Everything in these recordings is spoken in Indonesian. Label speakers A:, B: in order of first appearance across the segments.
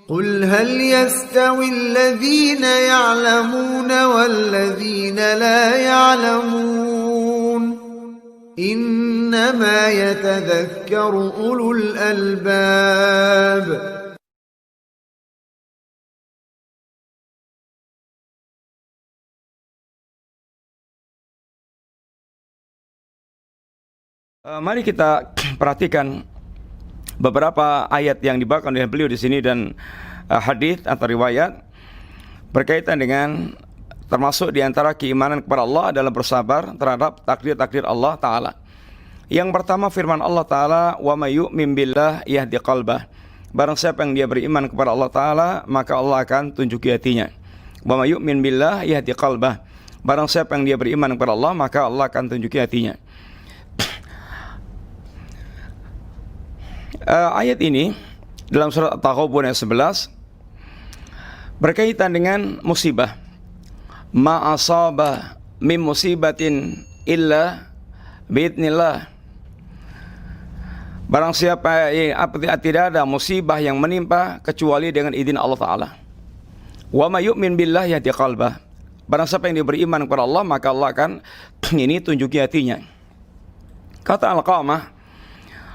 A: قل هل يستوي الذين يعلمون والذين لا يعلمون إنما يتذكر أولو الألباب.
B: Mari kita perhatikan beberapa ayat yang dibawakan oleh beliau di sini dan hadis atau riwayat berkaitan dengan termasuk diantara keimanan kepada Allah adalah bersabar terhadap takdir-takdir Allah Ta'ala. Yang pertama firman Allah Ta'ala, wa may yu'min billah yahdi qalbah. Barang siapa yang dia beriman kepada Allah Ta'ala, maka Allah akan tunjuki hatinya. Wa may yu'min billah yahdi qalbah. Barang siapa yang dia beriman kepada Allah, maka Allah akan tunjuki hatinya. Ayat ini dalam surat At-Taghabun ayat 11 berkaitan dengan musibah. Ma asaba min musibatin illa biidznillah. Barang siapa tidak ada musibah yang menimpa kecuali dengan izin Allah Ta'ala. Wa may yu'min billah yahdi qalbah. Barang siapa yang beriman kepada Allah, maka Allah akan ini tunjuki hatinya. Kata Al-Qamah,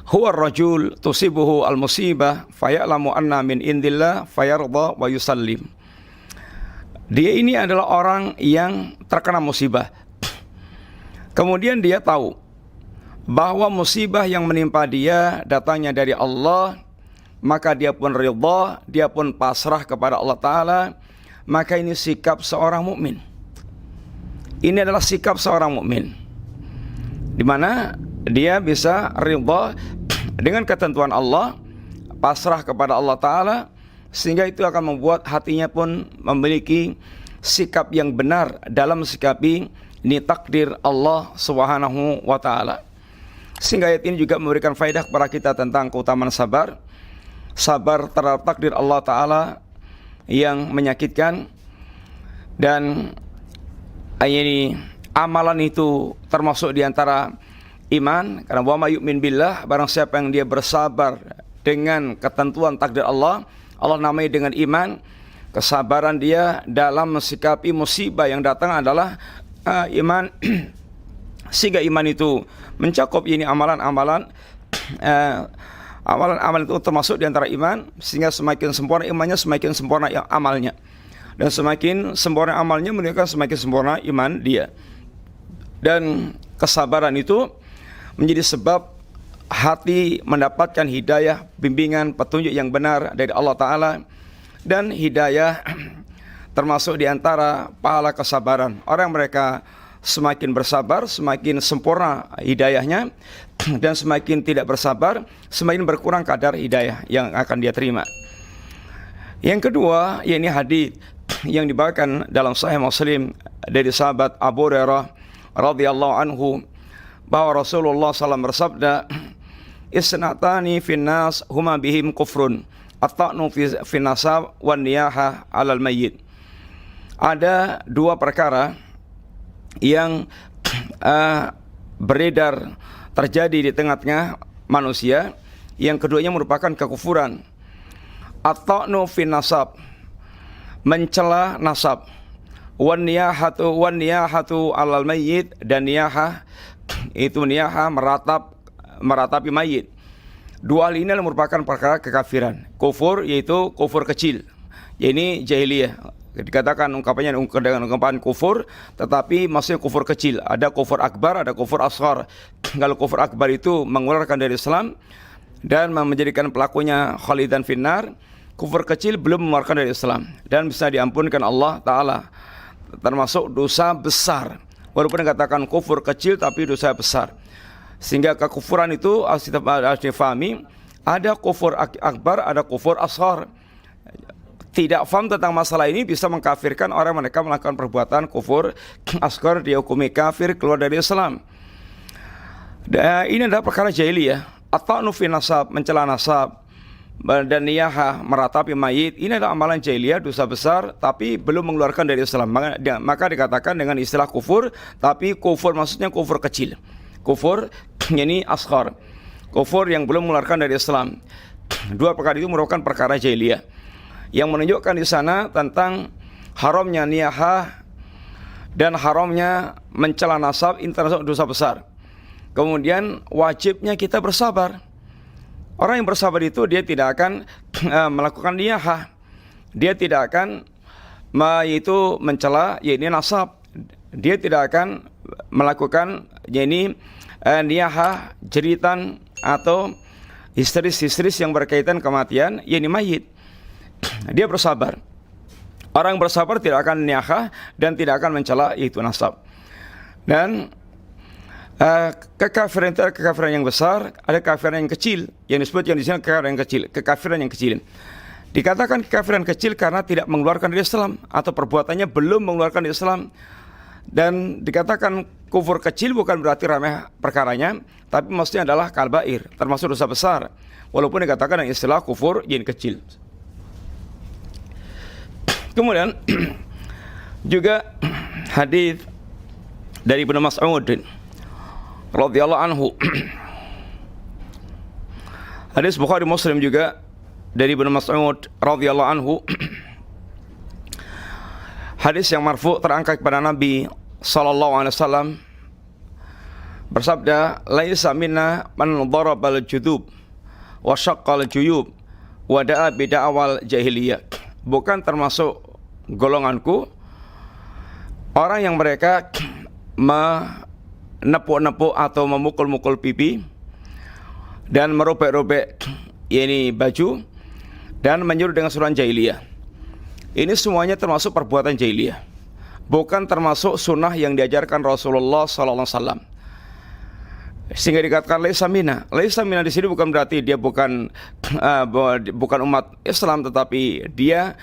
B: huwa ar-rajul tusibuhu al-musibah faya'lamu anna min indillah fayarda wa yusallim. Dia ini adalah orang yang terkena musibah. Kemudian dia tahu bahwa musibah yang menimpa dia datangnya dari Allah, maka dia pun ridha, dia pun pasrah kepada Allah Ta'ala. Maka ini sikap seorang mukmin. Ini adalah sikap seorang mukmin, di mana dia bisa ridha dengan ketentuan Allah, pasrah kepada Allah Ta'ala, sehingga itu akan membuat hatinya pun memiliki sikap yang benar dalam sikapi ini takdir Allah Subhanahu wa Ta'ala. Sehingga ayat ini juga memberikan faedah kepada kita tentang keutamaan sabar. Sabar terhadap takdir Allah Ta'ala yang menyakitkan. Dan ayat ini, amalan itu termasuk diantara iman, karena wa may yu'min billah, barang siapa yang dia bersabar dengan ketentuan takdir Allah, Allah namai dengan iman. Kesabaran dia dalam mensikapi musibah yang datang adalah iman. Sehingga iman itu mencakup ini amalan-amalan. Amalan-amalan itu termasuk diantara iman, sehingga semakin sempurna imannya, semakin sempurna amalnya, dan semakin sempurna amalnya menunjukkan semakin sempurna iman dia. Dan kesabaran itu menjadi sebab hati mendapatkan hidayah, bimbingan, petunjuk yang benar dari Allah Ta'ala. Dan hidayah termasuk diantara pahala kesabaran. Orang mereka semakin bersabar, semakin sempurna hidayahnya. Dan semakin tidak bersabar, semakin berkurang kadar hidayah yang akan dia terima. Yang kedua, yakni hadis yang dibawakan dalam Sahih Muslim dari sahabat Abu Hurairah radhiyallahu anhu, bahwa Rasulullah SAW bersabda, isnatani finnas huma bihim kufrun at-ta'nu fi nasab wan niyaha 'alal mayyit. Ada dua perkara yang beredar terjadi di tengah-tengah manusia, yang keduanya merupakan kekufuran. At-ta'nu fi nasab, mencela nasab, wan niyahatu 'alal mayyit, dan niyahah itu meratapi mayit. Dua hal ini merupakan perkara kekafiran. Kufur yaitu kufur kecil, ini jahiliyah. Dikatakan ungkapannya dengan ungkapan kufur, tetapi maksudnya kufur kecil. Ada kufur akbar, ada kufur asghar. Kalau kufur akbar itu mengeluarkan dari Islam dan menjadikan pelakunya khalidan finnar. Kufur kecil belum mengeluarkan dari Islam dan bisa diampunkan Allah Ta'ala, termasuk dosa besar. Walaupun dikatakan kufur kecil tapi dosa besar. Sehingga kekufuran itu harus difahami. Ada kufur akbar, ada kufur asghar. Tidak faham tentang masalah ini bisa mengkafirkan orang mereka melakukan perbuatan kufur asghar, dihukumi kafir, keluar dari Islam. Ini adalah perkara jahiliyah. At-ta'nu fi nasab, mencela nasab, dan niyaha, meratapi mayit. Ini adalah amalan jahiliyah, dosa besar, tapi belum mengeluarkan dari Islam. Maka dikatakan dengan istilah kufur, tapi kufur maksudnya kufur kecil. Kufur ini asghar, kufur yang belum mengeluarkan dari Islam. Dua perkara itu merupakan perkara jahiliyah. yang menunjukkan di sana tentang haramnya niyahah dan haramnya mencela nasab, ini termasuk dosa besar. Kemudian wajibnya kita bersabar. Orang yang bersabar itu dia tidak akan melakukan niyahah, dia tidak akan yaitu mencela yakni nasab, dia tidak akan melakukan yakni niyahah, jeritan atau histeris-histeris yang berkaitan kematian yakni mayit. Dia bersabar. Orang bersabar tidak akan niyahah dan tidak akan mencela yaitu nasab. Dan kekafiran itu ada kekafiran yang besar, ada kekafiran yang kecil, yang disebut yang di sini kekafiran yang kecil, kekafiran yang kecil. Dikatakan kekafiran kecil karena tidak mengeluarkan dari Islam atau perbuatannya belum mengeluarkan dari Islam. Dan dikatakan kufur kecil bukan berarti remeh perkaranya, tapi maksudnya adalah kabair, termasuk dosa besar. Walaupun dikatakan yang istilah kufur yang kecil. Kemudian juga hadis dari Ibnu Mas'ud radhiyallahu anhu. Hadis Bukhari Muslim juga dari Ibnu Mas'ud radhiyallahu anhu. Hadis yang marfu terangkat kepada Nabi sallallahu alaihi wasallam bersabda, "Laisa minna man darabal judub wa syaqqal juyub wa da'a bid'awal jahiliyah." Bukan termasuk golonganku orang yang mereka menepuk-nepuk atau memukul-mukul pipi dan merobek-robek yakni baju dan menyuruh dengan suruhan jahiliyah. Ini semuanya termasuk perbuatan jahiliyah, bukan termasuk sunnah yang diajarkan Rasulullah SAW. Sehingga dikatakan laisa minna. Laisa minna di sini bukan berarti dia bukan umat Islam, tetapi dia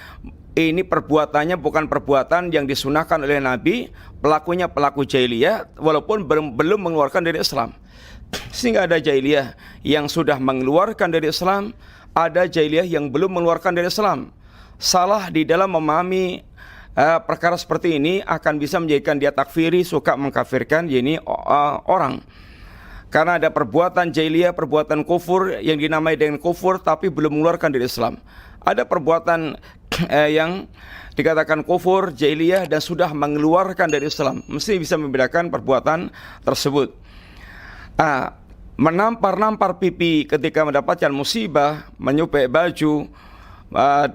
B: ini perbuatannya bukan perbuatan yang disunahkan oleh Nabi, pelakunya pelaku jahiliyah walaupun belum mengeluarkan dari Islam. Sehingga ada jahiliyah yang sudah mengeluarkan dari Islam, ada jahiliyah yang belum mengeluarkan dari Islam. Salah di dalam memahami perkara seperti ini akan bisa menjadikan dia takfiri, suka mengkafirkan yakni orang. Karena ada perbuatan jahiliyah, perbuatan kufur yang dinamai dengan kufur tapi belum mengeluarkan dari Islam. Ada perbuatan yang dikatakan kufur, jahiliyah dan sudah mengeluarkan dari Islam. Mesti bisa membedakan perbuatan tersebut. Menampar-nampar pipi ketika mendapatkan musibah, menyupek baju,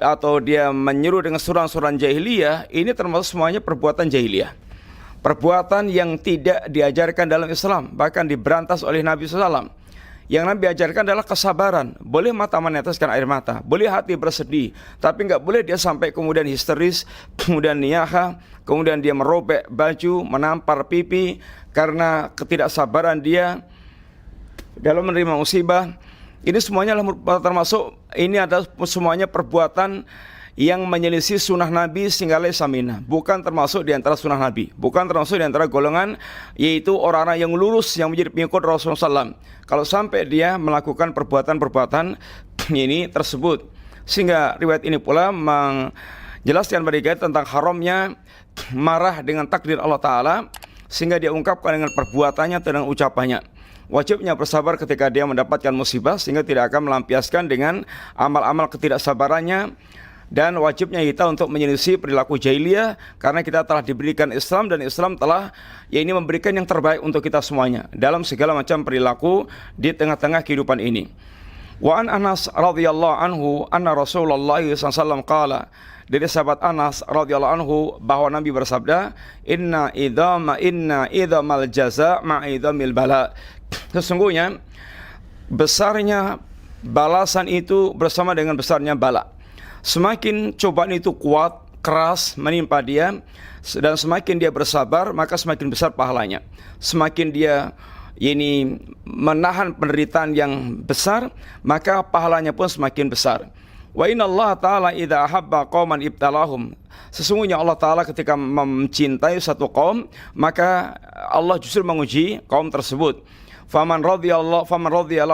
B: atau dia menyuruh dengan suran-suran jahiliyah, ini termasuk semuanya perbuatan jahiliyah. Perbuatan yang tidak diajarkan dalam Islam, bahkan diberantas oleh Nabi SAW. Yang Nabi ajarkan adalah kesabaran. Boleh mata meneteskan air mata, boleh hati bersedih, tapi enggak boleh dia sampai kemudian histeris, kemudian niyahah, kemudian dia merobek baju, menampar pipi karena ketidaksabaran dia dalam menerima musibah. Ini semuanya termasuk, ini adalah semuanya perbuatan yang menyelisih sunnah Nabi sehingga laisa minna, bukan termasuk di antara sunnah Nabi, bukan termasuk di antara golongan yaitu orang-orang yang lurus yang menjadi pengikut Rasulullah SAW. Kalau sampai dia melakukan perbuatan-perbuatan ini tersebut, sehingga riwayat ini pula menjelaskan bagi kita tentang haramnya marah dengan takdir Allah Ta'ala, sehingga dia ungkapkan dengan perbuatannya atau dengan ucapannya. Wajibnya bersabar ketika dia mendapatkan musibah, sehingga tidak akan melampiaskan dengan amal-amal ketidaksabarannya. Dan wajibnya kita untuk menyelisih perilaku jahiliyah, karena kita telah diberikan Islam dan Islam telah ini memberikan yang terbaik untuk kita semuanya dalam segala macam perilaku di tengah-tengah kehidupan ini. Wa an Anas radhiyallahu anhu anna Rasulullah SAW qala, dari sahabat Anas radhiyallahu anhu bahwa Nabi bersabda, inna idhamal jaza ma'idhamil bala. Sesungguhnya besarnya balasan itu bersama dengan besarnya bala. Semakin cobaan itu kuat, keras menimpa dia, dan semakin dia bersabar, maka semakin besar pahalanya. Semakin dia ini menahan penderitaan yang besar, maka pahalanya pun semakin besar. Wa inna Allah Ta'ala idha ahabba qawman ibtalahum. Sesungguhnya Allah Ta'ala ketika mencintai satu kaum, maka Allah justru menguji kaum tersebut. Faman radhiyallahu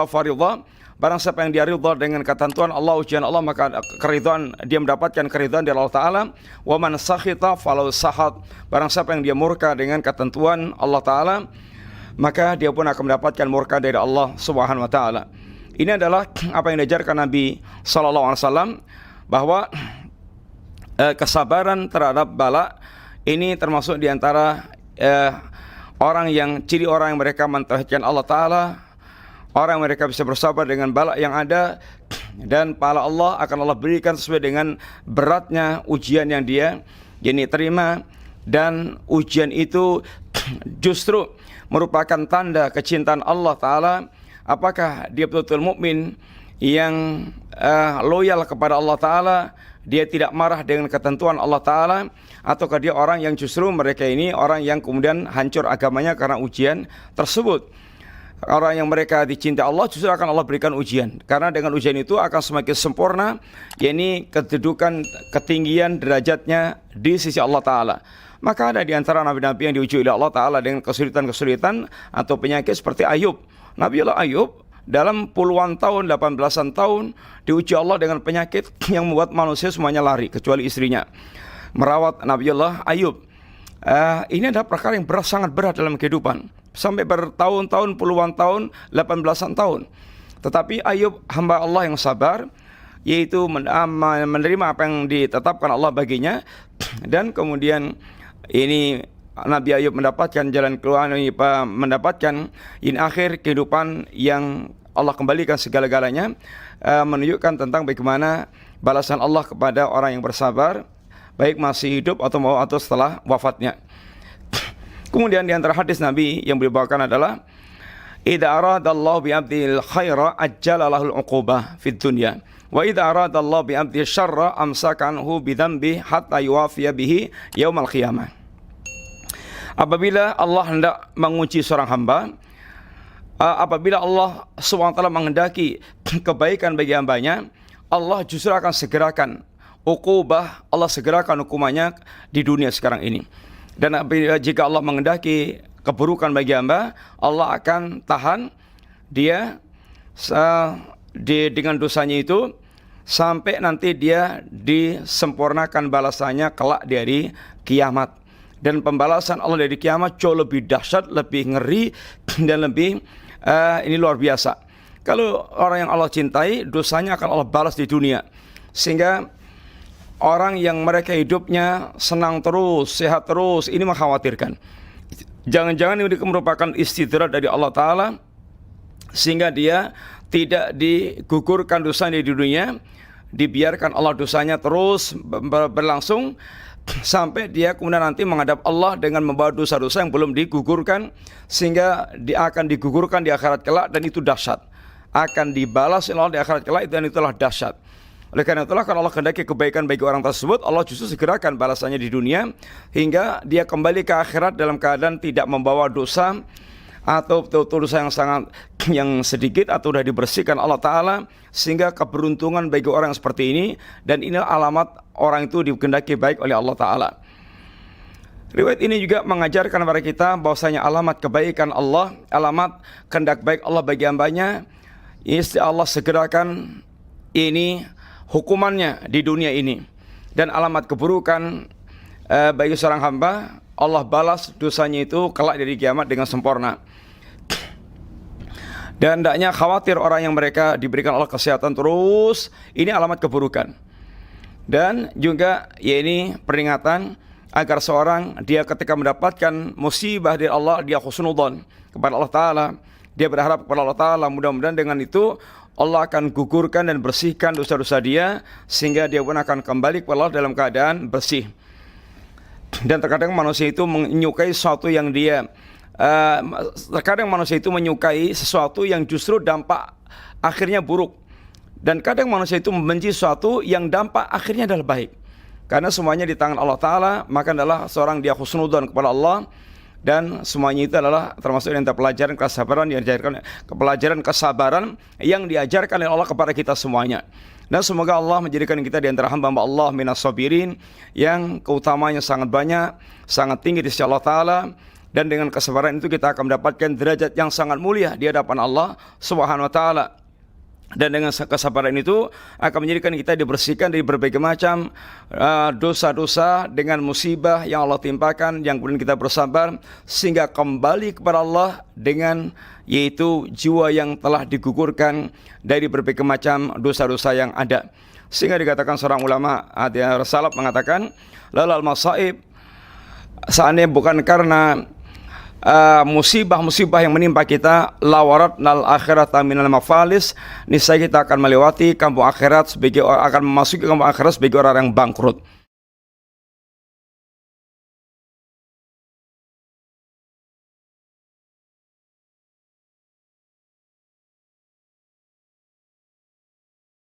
B: faridha. Barang siapa yang dia ridha dengan ketentuan Allah, ujian Allah, maka keridhaan, dia mendapatkan keridhaan dari Allah Ta'ala. Wa man sakhita falau sahat. Barang siapa yang dia murka dengan ketentuan Allah Ta'ala, maka dia pun akan mendapatkan murka dari Allah Subhanahu wa Ta'ala. Ini adalah apa yang diajarkan Nabi SAW, bahwa kesabaran terhadap bala ini termasuk diantara ciri orang yang mereka mentauhidkan Allah Ta'ala, orang yang mereka bisa bersabar dengan bala yang ada, dan pahala Allah akan Allah berikan sesuai dengan beratnya ujian yang dia terima. Dan ujian itu justru merupakan tanda kecintaan Allah Ta'ala. Apakah dia betul-betul mukmin yang loyal kepada Allah Ta'ala, dia tidak marah dengan ketentuan Allah Ta'ala, ataukah dia orang yang justru mereka ini orang yang kemudian hancur agamanya karena ujian tersebut. Orang yang mereka dicintai Allah justru akan Allah berikan ujian, karena dengan ujian itu akan semakin sempurna, yakni kedudukan, ketinggian derajatnya di sisi Allah Ta'ala. Maka ada di antara nabi-nabi yang diuji oleh Allah Ta'ala dengan kesulitan-kesulitan atau penyakit seperti Ayub. Nabiullah Ayub dalam puluhan tahun, 18-an tahun diuji Allah dengan penyakit yang membuat manusia semuanya lari kecuali istrinya. Merawat Nabiullah Ayub, ini adalah perkara yang sangat berat dalam kehidupan, sampai bertahun-tahun, puluhan tahun, 18-an tahun. Tetapi Ayub hamba Allah yang sabar, yaitu menerima apa yang ditetapkan Allah baginya, dan kemudian ini Nabi Ayub mendapatkan jalan keluar, mendapatkan akhir kehidupan yang Allah kembalikan segala-galanya, menunjukkan tentang bagaimana balasan Allah kepada orang yang bersabar, baik masih hidup atau setelah wafatnya. Kemudian di antara hadis Nabi yang beliau bawakan adalah, idza aradallahu bi 'abdil khaira ajjala lahul 'uqubah fid dunya, wa idza aradallahu bi 'abdil syarra amsakanhu bi dzambi hatta yuwafiya bihi yaumal qiyamah. Apabila Allah hendak menguji seorang hamba, apabila Allah SWT menghendaki kebaikan bagi hambanya, Allah justru akan segerakan uqubah, Allah segerakan hukumannya di dunia sekarang ini. Dan jika Allah menghendaki keburukan bagi hamba, Allah akan tahan dia dengan dosanya itu sampai nanti dia disempurnakan balasannya kelak di hari kiamat. Dan pembalasan Allah dari kiamat jauh lebih dahsyat, lebih ngeri, dan lebih ini luar biasa. Kalau orang yang Allah cintai, dosanya akan Allah balas di dunia. Sehingga orang yang mereka hidupnya senang terus, sehat terus, ini mengkhawatirkan. Jangan-jangan ini merupakan istidraj dari Allah Ta'ala, sehingga dia tidak digugurkan dosanya di dunia, dibiarkan Allah dosanya terus berlangsung, sampai dia kemudian nanti menghadap Allah dengan membawa dosa-dosa yang belum digugurkan, sehingga dia akan digugurkan di akhirat kelak, dan itu dahsyat. Akan dibalas oleh Allah di akhirat kelak, dan itulah dahsyat. Oleh karena itulah, kalau Allah kehendaki kebaikan bagi orang tersebut, Allah justru segerakan balasannya di dunia, hingga dia kembali ke akhirat dalam keadaan tidak membawa dosa, atau dosa yang sedikit, atau sudah dibersihkan Allah Ta'ala, sehingga keberuntungan bagi orang yang seperti ini. Dan inilah alamat orang itu dikehendaki baik oleh Allah Ta'ala. Riwayat ini juga mengajarkan kepada kita bahwasanya alamat kebaikan Allah, alamat kehendak baik Allah bagi hambanya, isti Allah segerakan ini hukumannya di dunia ini. Dan alamat keburukan bagi seorang hamba, Allah balas dosanya itu kelak dari kiamat dengan sempurna. Dan hendaknya khawatir orang yang mereka diberikan Allah kesehatan terus, ini alamat keburukan. Dan juga ini peringatan agar seorang dia ketika mendapatkan musibah dari Allah, dia husnudzon kepada Allah Ta'ala, dia berharap kepada Allah Ta'ala, mudah-mudahan dengan itu Allah akan gugurkan dan bersihkan dosa-dosa dia, sehingga dia pun akan kembali kepada Allah dalam keadaan bersih. Dan terkadang manusia itu menyukai sesuatu yang terkadang manusia itu menyukai sesuatu yang justru dampak akhirnya buruk. Dan kadang manusia itu membenci sesuatu yang dampak akhirnya adalah baik. Karena semuanya di tangan Allah Ta'ala, maka adalah seorang dia husnudzon kepada Allah. Dan semuanya itu adalah termasuk yang pelajaran kesabaran, pelajaran kesabaran yang diajarkan oleh Allah kepada kita semuanya. Dan semoga Allah menjadikan kita di antara hamba-hamba Allah minas sabirin, yang keutamanya sangat banyak, sangat tinggi di sisi Allah Ta'ala. Dan dengan kesabaran itu kita akan mendapatkan derajat yang sangat mulia di hadapan Allah Subhanahu wa Ta'ala. Dan dengan kesabaran itu akan menjadikan kita dibersihkan dari berbagai macam dosa-dosa dengan musibah yang Allah timpakan, yang kemudian kita bersabar sehingga kembali kepada Allah dengan yaitu jiwa yang telah digugurkan dari berbagai macam dosa-dosa yang ada. Sehingga dikatakan seorang ulama salaf mengatakan, lalal masaib, seandainya bukan karena musibah-musibah yang menimpa kita, lawaratnal akhirata minal mafalis, niscaya kita akan melewati kampung akhirat sebagai akan memasuki kampung akhirat sebagai orang yang bangkrut.